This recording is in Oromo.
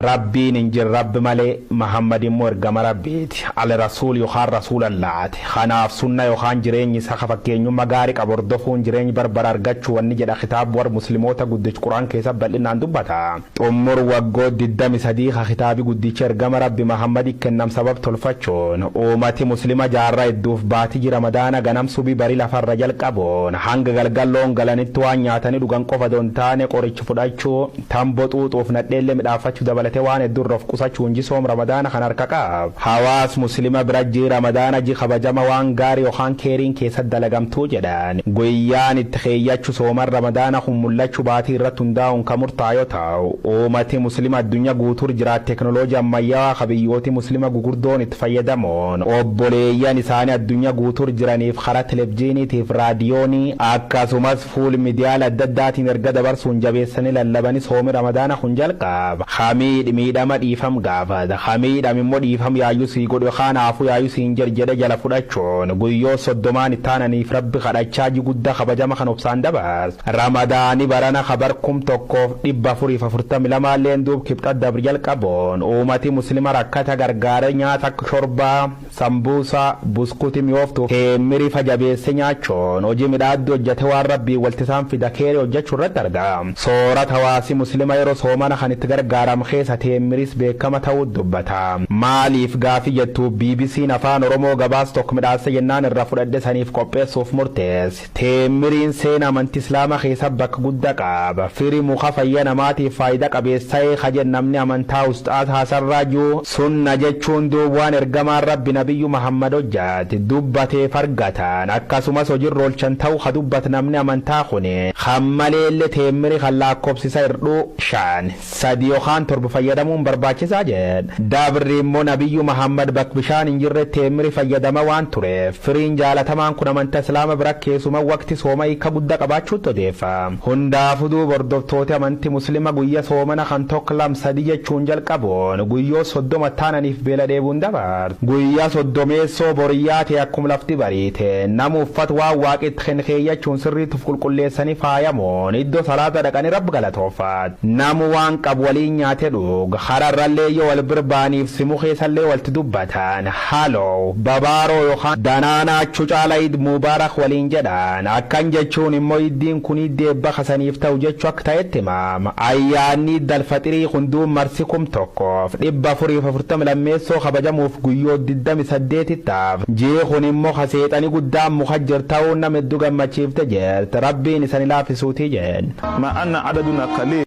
rabbiin injir rabbi malee Muhammadin moo ergama rabbiiti al rasuul yookaan rasuulallaati kanaaf sunna yookaan jireenyi isa fakkeenyummaa gaarii qabu hordofuun jireenyi barbara argachuu wanni jedha kitaaba war musliimoota guddicha quraan keessa bal'inaan dubbata xummur waggoo 23 kitaabi guddicha ergama rabbi Muhammad kennam sabab tolfachuun ummati muslima jaarraa hedduuf baatii jira ramadaana ganam subii barii lafarra jalqaboon hanga galgalloon galanitti waan nyaatanii dhugan qofa doon taane qoricha fudhachuu tamboo xuuxuuf nadheellee midhaafachuu dabalatee waan hedduurroof qusachuu injisoom ramadaana kan harka qab hawaas muslima bira ji ramadaana ji kabajama waan gaarii yookaan keeriin keessa dalagamtuu jedhan guyyaan itti keeyyachuu sooman ramadaana kun mul'achuu baatii irratti hundaa'uun kan murtaa'e yoo ta'u ummati muslima addunyaa guutuu jiraat teknooloojii ammayyaa kabiyyooti muslima gugurdoon itti fayyadamuun obboleeyyan isaanii addunyaa guutuu jiraniif karaa televiziyooniitiif raadiyoonii akkasumas fuul miidiyaa adda addaatiin erga dabarsuun jabeessanii lallabanii soomi ramadaana kun jalqaba hamiidh miidhama dhiifam gaafata hamiidham immoo dhiifam yaayyuu sii godhu kanaafuu yaayyuu siin jedhe jala fudhachuun guyyoo 30 ittaananiif rabbi kadhachaa ji guddaa kabajama kan obsaan dabaas ramadaani barana kabar 1442 leen duub kibxa dabri jalqaboon ummati muslima rakkata gargaara nyaata akka shorbaa sambuusa buskuti mi'ooftu keemmiri fajabeesse nyaachuun hojii midhaaddu hojjete waan rabbii waltisaan fida keeri hojjechuu irratti argama soorata hawaasi muslima yeroo soomana kan itti gargaaram keessa teemmiris beekama ta'uu dubbata maaliif gaafii jettu BBC'n afaan Oromoo gabaas tokko midhaasa jennaan irra fudhadhe saniif qopheessuuf murteesse teemmiriin seenaa amantii islaamaa keessa bakka guddaa qaba firii muka fayyaa namaatiif faayidaa qabeessa'ee kajen namni amantaa ustaas haasarraajuu sunna jechuun duubwaan ergamaan rabbi nabiyyu Muhammad hojjaate dubbatee fargatan akkasumas hojiirra oolchan ta'uu ka dubbat namni amantaa kuni hammaleelle teemmiri kan lakkoofsisa irduu 5 3 yookaan 7 fayyadamuun barbaachisaa jedha dabri immoo nabiyyu Muhammad bakka bishaan hin jirre teemmiri fayyadama waan tureef firiin jaalatamaan kun amantaa islaama bira keessuma waqti sooma hiika guddaa qabaachuutti odeeffa hundaafuu duuba hordoftoota amantii muslima guyyaa soomana kan tokko 2-3 jechuun jalqaboon guyyoo 30 taananiif beela dheebuun dabar guyyaa 30 boriyyaa ta'e akkuma lafti bariite nama uffata waan waaqetti keeyyachuun sirriitti qulqulleessanii faayamoon iddoo salaata dhaqanii rabbi galatoofat namu waan qabu waliin nyaate dhug hararrallee yoo wal birbaaniif simu keessallee walti dubbatan haaloo babaaroo yookaan danaanaachuu caala iid mubaarak waliin jedhan akkan jechuun immoo iddiin kun iddee bakasaniif ta'u jechuu akka ta'etti maam ayyaanni dalfaxirii hunduun marsi 1440 lammeessoo kabajamuuf guyyoo 28 taaf jee kun immoo kaseexanii guddaan muhajjir ta'uun nama hedduu gammachiifte jirti rabbiin isani laafisuutii jeen ma anna adaduna qalil